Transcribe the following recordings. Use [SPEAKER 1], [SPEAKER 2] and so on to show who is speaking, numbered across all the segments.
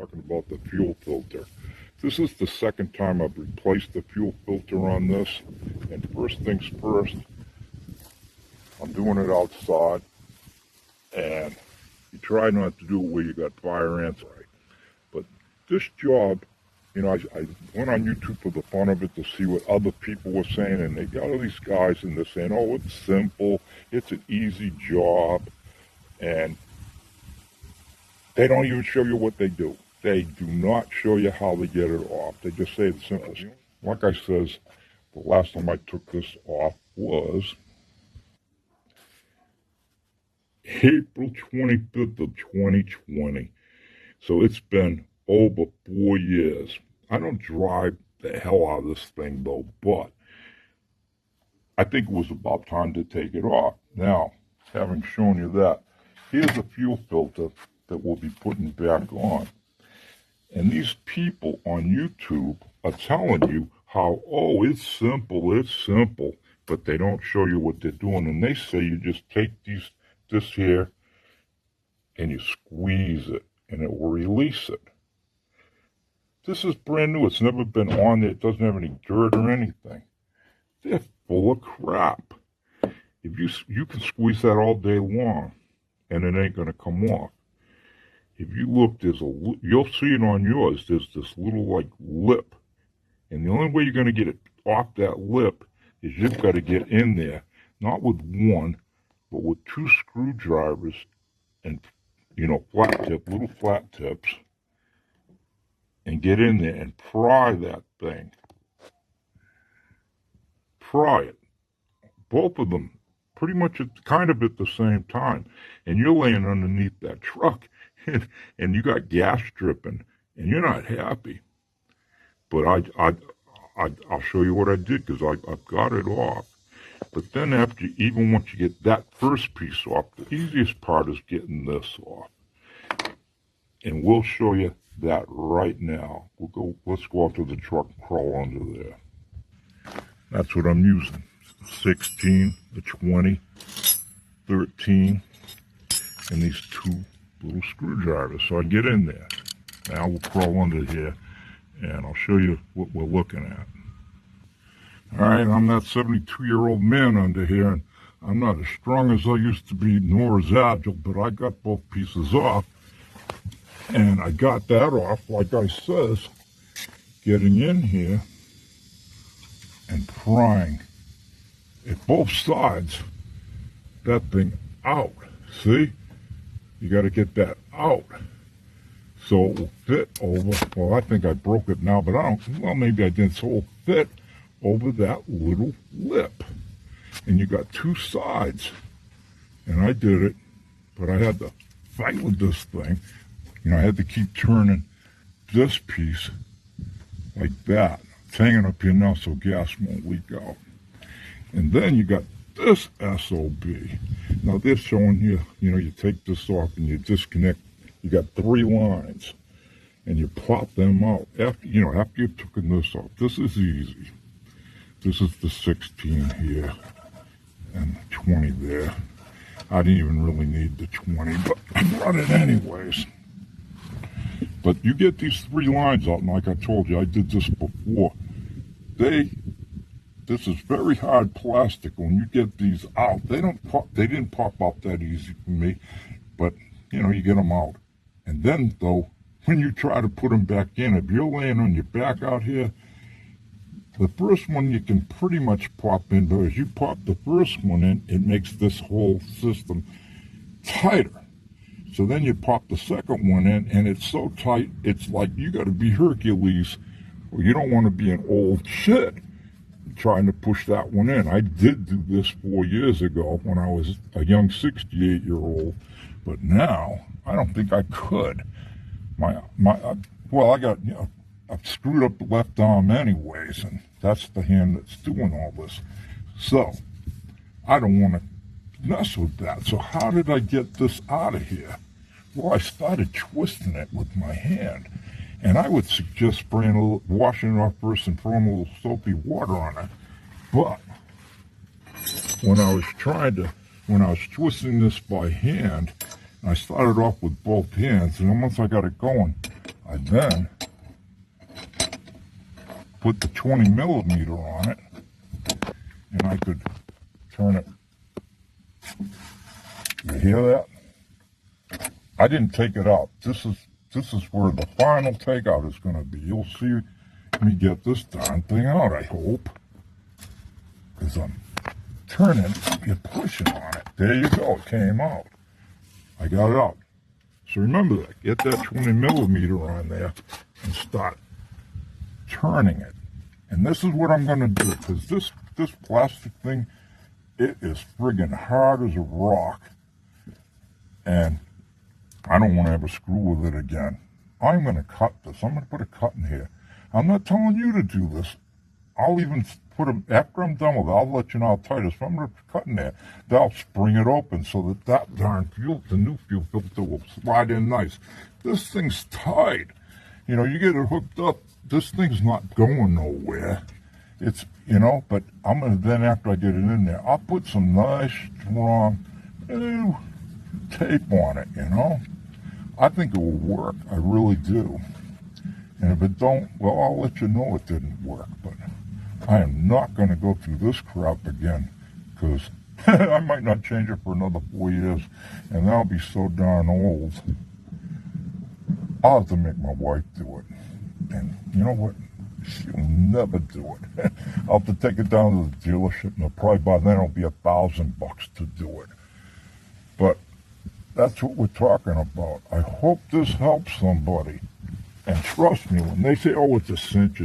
[SPEAKER 1] talking about the fuel filter. This is the second time I've replaced the fuel filter on this. And first things first, I'm doing it outside. And you try not to do it where you got fire ants, right? But this job, you know, I went on YouTube for the fun of it to see what other people were saying, and they got all these guys and they're saying, oh, it's simple, it's an easy job, and they don't even show you what they do. They do not show you how they get it off. They just say it's simple. Like I says, the last time I took this off was April 25th of 2020. So it's been over 4 years. I don't drive the hell out of this thing though, but I think it was about time to take it off. Now, having shown you that, here's a fuel filter that we'll be putting back on. And these people on YouTube are telling you how, oh, it's simple, but they don't show you what they're doing. And they say you just take this here and you squeeze it and it will release it. This is brand new. It's never been on there. It doesn't have any dirt or anything. They're full of crap. If you can squeeze that all day long and it ain't going to come off. If you look, you'll see it on yours. There's this little like lip. And the only way you're going to get it off that lip is you've got to get in there, not with one, but with 2 screwdrivers and, you know, little flat tips, and get in there and pry that thing. Pry it. Both of them, pretty much kind of at the same time. And you're laying underneath that truck, and you got gas dripping, and you're not happy. But I'll show you what I did, because I've got it off. But then even once you get that first piece off, the easiest part is getting this off. And we'll show you that right now. Let's go out to the truck and crawl under there. That's what I'm using. 16, the 20, 13, and these 2 little screwdrivers. So I get in there. Now we'll crawl under here, and I'll show you what we're looking at. All right, I'm that 72-year-old man under here, and I'm not as strong as I used to be, nor as agile, but I got both pieces off. And I got that off, like I says, getting in here and prying at both sides that thing out. See? You got to get that out so it will fit over. Well, I think I broke it now, but I don't. Well, maybe I didn't. So it will fit over that little lip. And you got 2 sides. And I did it, but I had to fight with this thing. You know, I had to keep turning this piece like that. It's hanging up here now so gas won't leak out. And then you got this SOB. Now they're showing you, you take this off and you disconnect. You got 3 lines and you plop them out. After you've taken this off, this is easy. This is the 16 here and 20 there. I didn't even really need the 20, but I brought it anyways. But you get these 3 lines out, and like I told you, I did this before. This is very hard plastic. When you get these out, they didn't pop out that easy for me, but you get them out. And then though, when you try to put them back in, if you're laying on your back out here, the first one you can pretty much pop in, but as you pop the first one in, it makes this whole system tighter. So then you pop the second one in, and it's so tight, it's like you got to be Hercules, or you don't want to be an old shit trying to push that one in. I did do this 4 years ago when I was a young 68-year-old, but now I don't think I could. I've screwed up the left arm anyways, and that's the hand that's doing all this. So I don't want to mess with that. So how did I get this out of here? Well, I started twisting it with my hand, and I would suggest washing it off first and throwing a little soapy water on it. But when I was twisting this by hand, I started off with both hands, and once I got it going, I then put the 20 millimeter on it, and I could turn it. You hear that? I didn't take it out. This is where the final takeout is going to be. You'll see me get this darn thing out, I hope. Because I'm turning and pushing on it. There you go. It came out. I got it out. So remember that. Get that 20 millimeter on there and start turning it. And this is what I'm going to do. Because this plastic thing, it is friggin' hard as a rock. And I don't want to ever screw with it again. I'm going to cut this. I'm going to put a cut in here. I'm not telling you to do this. I'll even put them, after I'm done with it, I'll let you know how tight it is. If I'm going to cut in there, that'll spring it open so that darn fuel, the new fuel filter will slide in nice. This thing's tight. You know, you get it hooked up, this thing's not going nowhere. It's, you know, but I'm going to then, after I get it in there, I'll put some nice, strong tape on it, you know. I think it will work. I really do. And if it don't, well, I'll let you know it didn't work. But I am not going to go through this crap again, because I might not change it for another 4 years, and I'll be so darn old. I'll have to make my wife do it. And you know what? She'll never do it. I'll have to take it down to the dealership, and probably by then it'll be $1,000 to do it. But that's what we're talking about. I hope this helps somebody. And trust me, when they say, oh, it's a cinch,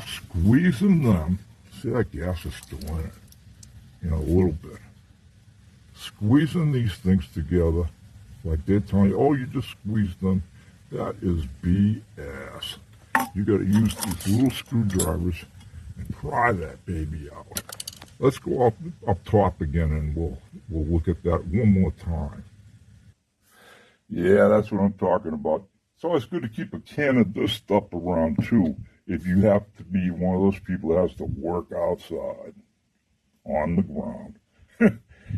[SPEAKER 1] squeezing them, see that gas is still in it, you know, a little bit. Squeezing these things together, like they're telling you, oh, you just squeezed them, that is BS. You got to use these little screwdrivers and pry that baby out. Let's go up top again, and we'll look at that one more time. Yeah, that's what I'm talking about. It's always good to keep a can of this stuff around, too, if you have to be one of those people that has to work outside, on the ground.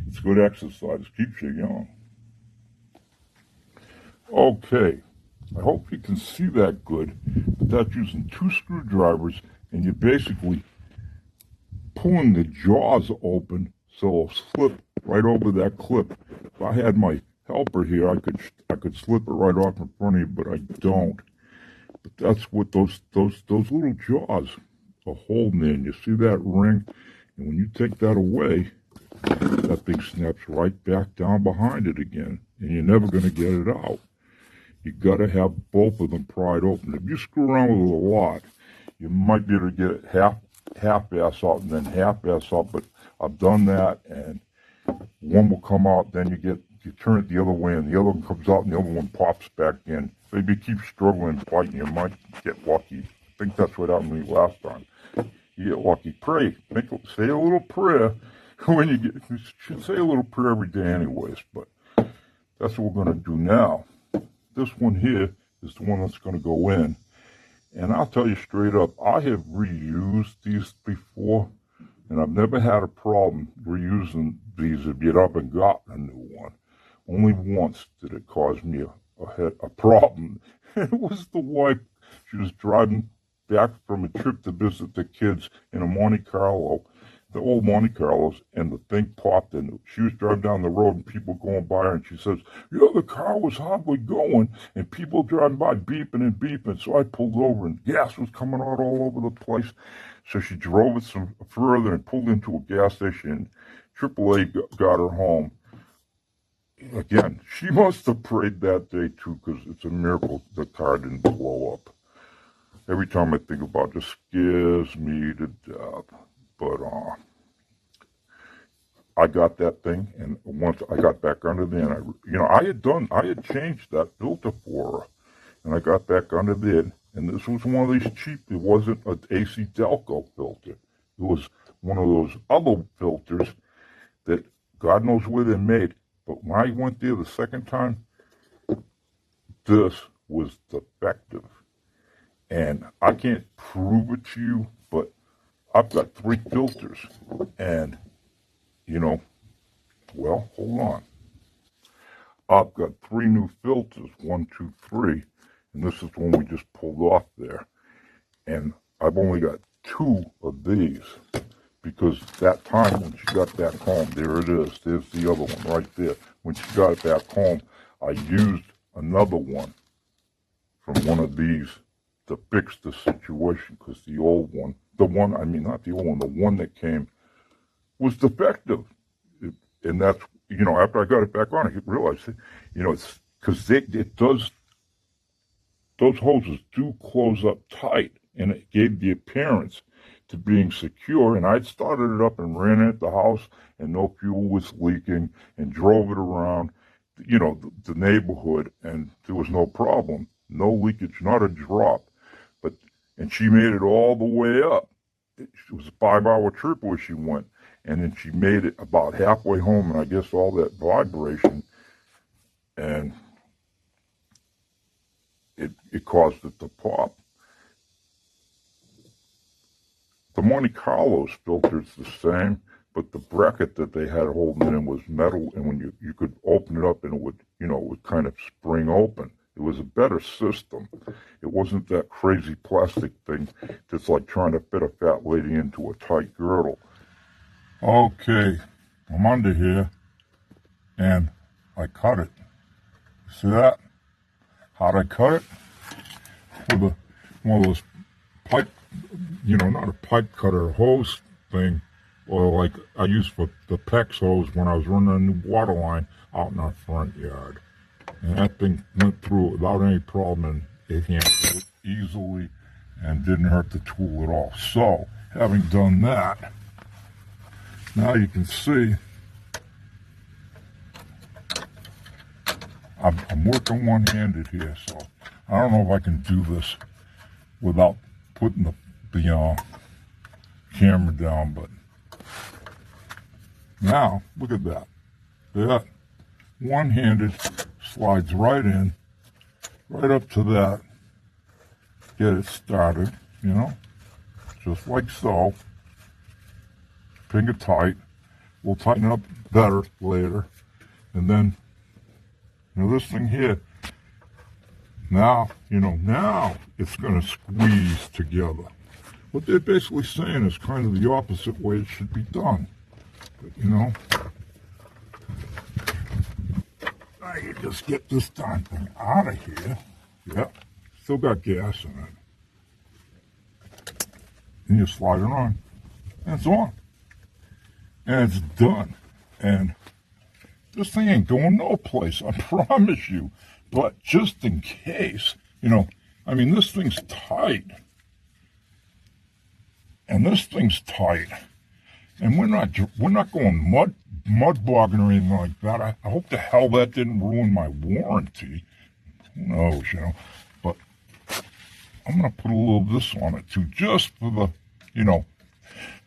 [SPEAKER 1] It's good exercise. Keeps you young. Okay, I hope you can see that good, but that's using 2 screwdrivers, and you're basically pulling the jaws open so it'll slip right over that clip. If I had my helper here, I could slip it right off in front of you, but I don't. But that's what those little jaws are holding in. You see that ring? And when you take that away, that thing snaps right back down behind it again, and you're never going to get it out. You got to have both of them pried open. If you screw around with it a lot, you might be able to get it half-ass out and then half-ass out, but I've done that, and one will come out, then you turn it the other way, and the other one comes out, and the other one pops back in. So if you keep struggling fighting, you might get lucky. I think that's what happened to me last time. You get lucky. Pray. Say a little prayer when you should say a little prayer every day anyways, but that's what we're going to do now. This one here is the one that's going to go in. And I'll tell you straight up, I have reused these before, and I've never had a problem reusing these if you haven't gotten a new one. Only once did it cause me a problem. It was the wife. She was driving back from a trip to visit the kids in a Monte Carlo, the old Monte Carlos, and the thing popped, and she was driving down the road and people going by her, and she says, yeah, the car was hardly going and people driving by beeping and beeping. So I pulled over and gas was coming out all over the place. So she drove it some further and pulled into a gas station. AAA got her home. Again, she must have prayed that day too, because it's a miracle the car didn't blow up. Every time I think about it, it just scares me to death. But I got that thing, and once I got back under there, and I had changed that filter for her, and I got back under there, and this was one of these cheap. It wasn't an AC Delco filter. It was one of those other filters that God knows where they're made. But when I went there the second time, this was defective, and I can't prove it to you, but I've got 3 filters, and, well, hold on. I've got 3 new filters, 1, 2, 3, and this is the one we just pulled off there. And I've only got 2 of these because that time when she got back home, there it is. There's the other one right there. When she got it back home, I used another one from one of these to fix the situation because the old one, not the old one, the one that came was defective. And that's, after I got it back on, I realized, it's because it does, those hoses do close up tight, and it gave the appearance to being secure. And I'd started it up and ran it at the house, and no fuel was leaking, and drove it around, the neighborhood, and there was no problem, no leakage, not a drop. And she made it all the way up. It was a 5-hour trip where she went, and then she made it about halfway home, and I guess all that vibration, and it caused it to pop. The Monte Carlo's filter's the same, but the bracket that they had holding it in was metal, and when you could open it up, and it would kind of spring open. It was a better system. It wasn't that crazy plastic thing that's like trying to fit a fat lady into a tight girdle. Okay, I'm under here, and I cut it. See that? How'd I cut it? With one of those pipe, not a pipe cutter, a hose thing, or like I used for the PEX hose when I was running a new water line out in our front yard. And that thing went through it without any problem, and it handled it easily and didn't hurt the tool at all. So, having done that, now you can see I'm working one-handed here, so I don't know if I can do this without putting the camera down, but now, look at that. That one-handed slides right in, right up to that, get it started, just like so. Finger tight. We'll tighten it up better later. And then, this thing here, now it's going to squeeze together. What they're basically saying is kind of the opposite way it should be done. But, I can just get this darn thing out of here. Yep, still got gas in it. And you slide it on, and it's on. And it's done. And this thing ain't going no place, I promise you. But just in case, this thing's tight. And this thing's tight. And we're not going mud bogging or anything like that. I hope the hell that didn't ruin my warranty. Who knows, But I'm going to put a little of this on it too, just for the,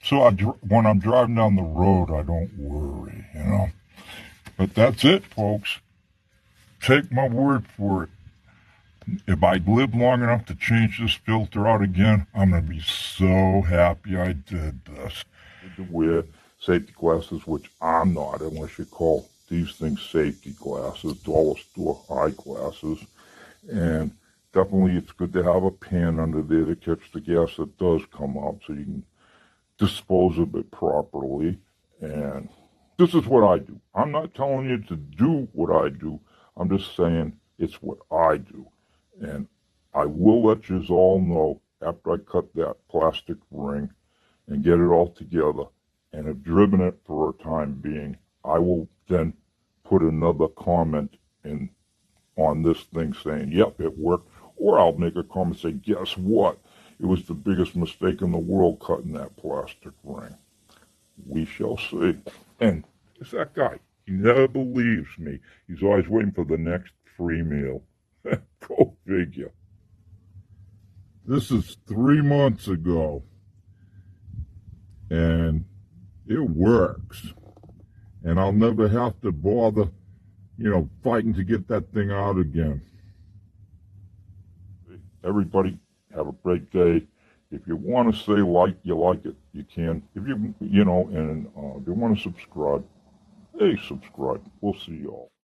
[SPEAKER 1] so when I'm driving down the road, I don't worry, But that's it, folks. Take my word for it. If I live long enough to change this filter out again, I'm going to be so happy I did this. To wear safety glasses, which I'm not, unless you call these things safety glasses, dollar store eyeglasses. And definitely it's good to have a pan under there to catch the gas that does come out so you can dispose of it properly. And this is what I do. I'm not telling you to do what I do. I'm just saying it's what I do. And I will let you all know after I cut that plastic ring and get it all together and have driven it for a time being, I will then put another comment in on this thing saying, yep, it worked. Or I'll make a comment saying, guess what? It was the biggest mistake in the world cutting that plastic ring. We shall see. And it's that guy. He never believes me. He's always waiting for the next free meal. Go figure. This is 3 months ago. And it works. And I'll never have to bother, fighting to get that thing out again. Everybody, have a great day. If you want to say you like it, you can. If you, and if you want to subscribe, hey, subscribe. We'll see y'all.